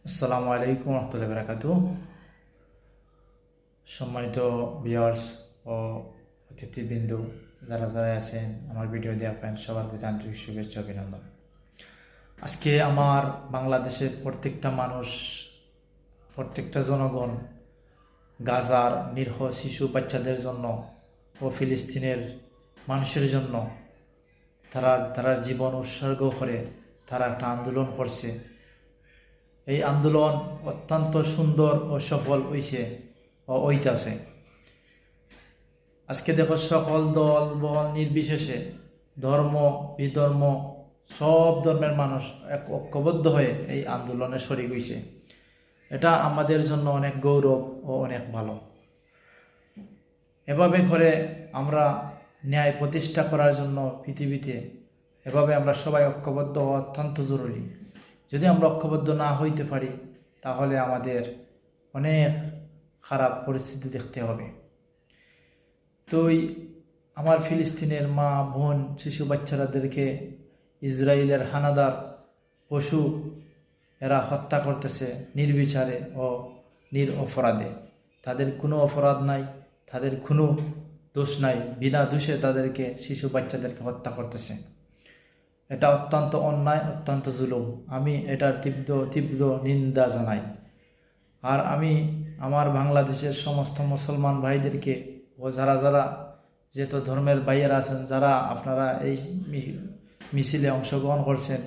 আসসালামু আলাইকুম রহমতুল্লাহি ওয়া বারাকাতুহু। সম্মানিত ভিউয়ার্স ও অতিথিবৃন্দ, যারা যারা আছেন আমার ভিডিও দেখবেন, সবার প্রতি আন্তরিক শুভেচ্ছা অভিনন্দন। আজকে আমার বাংলাদেশের প্রত্যেকটা মানুষ, প্রত্যেকটা জনগণ গাজার নিরীহ শিশু বাচ্চাদের জন্য ও ফিলিস্তিনের মানুষের জন্য তারা জীবন উৎসর্গ করে তারা একটা আন্দোলন করছে। এই আন্দোলন অত্যন্ত সুন্দর ও সফল হইছে ও হইতাছে। আজকে দেখো, সকল দল বল নির্বিশেষে, ধর্ম বিধর্ম সব ধর্মের মানুষ এক ঐক্যবদ্ধ হয়ে এই আন্দোলনে শরিক হইছে। এটা আমাদের জন্য অনেক গৌরব ও অনেক ভালো। এভাবে করে আমরা ন্যায় প্রতিষ্ঠা করার জন্য পৃথিবীতে এভাবে আমরা সবাই ঐক্যবদ্ধ হওয়া অত্যন্ত জরুরি। যদি আমরা ঐক্যবদ্ধ না হইতে পারি তাহলে আমাদের অনেক খারাপ পরিস্থিতি দেখতে হবে। তো আমার ফিলিস্তিনের মা বোন শিশু বাচ্চাদেরকে ইসরায়েলের হানাদার পশু এরা হত্যা করতেছে নির্বিচারে ও নিরপরাধে। তাদের কোনো অপরাধ নাই, তাদের কোনো দোষ নাই, বিনা দোষে তাদেরকে শিশু বাচ্চাদেরকে হত্যা করতেছে। এটা অত্যন্ত অন্যায়, অত্যন্ত জুলুম। আমি এটার তীব্র নিন্দা জানাই। আর আমি আমার বাংলাদেশের সমস্ত মুসলমান ভাইদেরকে ও যারা যারা যত ধর্মের ভাইয়েরা আছেন, যারা আপনারা এই মিছিলে অংশগ্রহণ করছেন,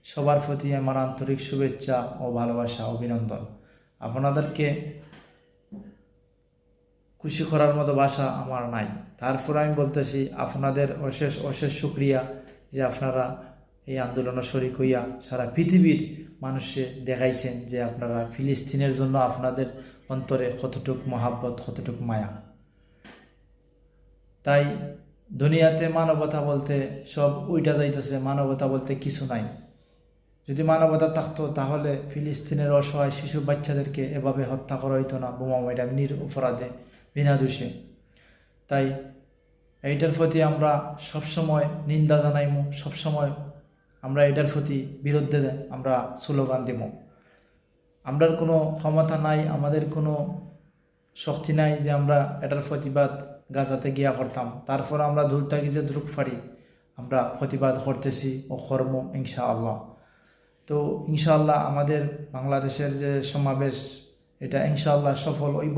সবার প্রতি আমার আন্তরিক শুভেচ্ছা ও ভালোবাসা অভিনন্দন। আপনাদেরকে খুশি করার মতো ভাষা আমার নাই। তারপর আমি বলতেছি আপনাদের অশেষ অশেষ শুকরিয়া যে আপনারা এই আন্দোলনে শরিক হইয়া সারা পৃথিবীর মানুষে দেখাইছেন যে আপনারা ফিলিস্তিনের জন্য আপনাদের অন্তরে কতটুক মহাব্বত, কতটুক মায়া। তাই দুনিয়াতে মানবতা বলতে সব উইটা যাইতেছে, মানবতা বলতে কিছু নাই। যদি মানবতা থাকতো তাহলে ফিলিস্তিনের অসহায় শিশু বাচ্চাদেরকে এভাবে হত্যা করা হইতো না, বোমা মাইরা নিরপরাধে বিনা দোষে। তাই এইটার প্রতি আমরা সবসময় নিন্দা জানাইমু, সবসময় আমরা এটার প্রতি বিরুদ্ধে আমরা স্লোগান দেব। আমরার কোনো ক্ষমতা নাই, আমাদের কোনো শক্তি নাই যে আমরা এটার প্রতিবাদ গাজাতে গিয়া করতাম। তারপর আমরা দূর থাকি যে দ্রুক ফারি আমরা প্রতিবাদ করতেছি ও কর্ম ইনশাআল্লাহ। তো ইনশাআল্লাহ আমাদের বাংলাদেশের যে সমাবেশ, এটা ইনশাআল্লাহ সফল হইব।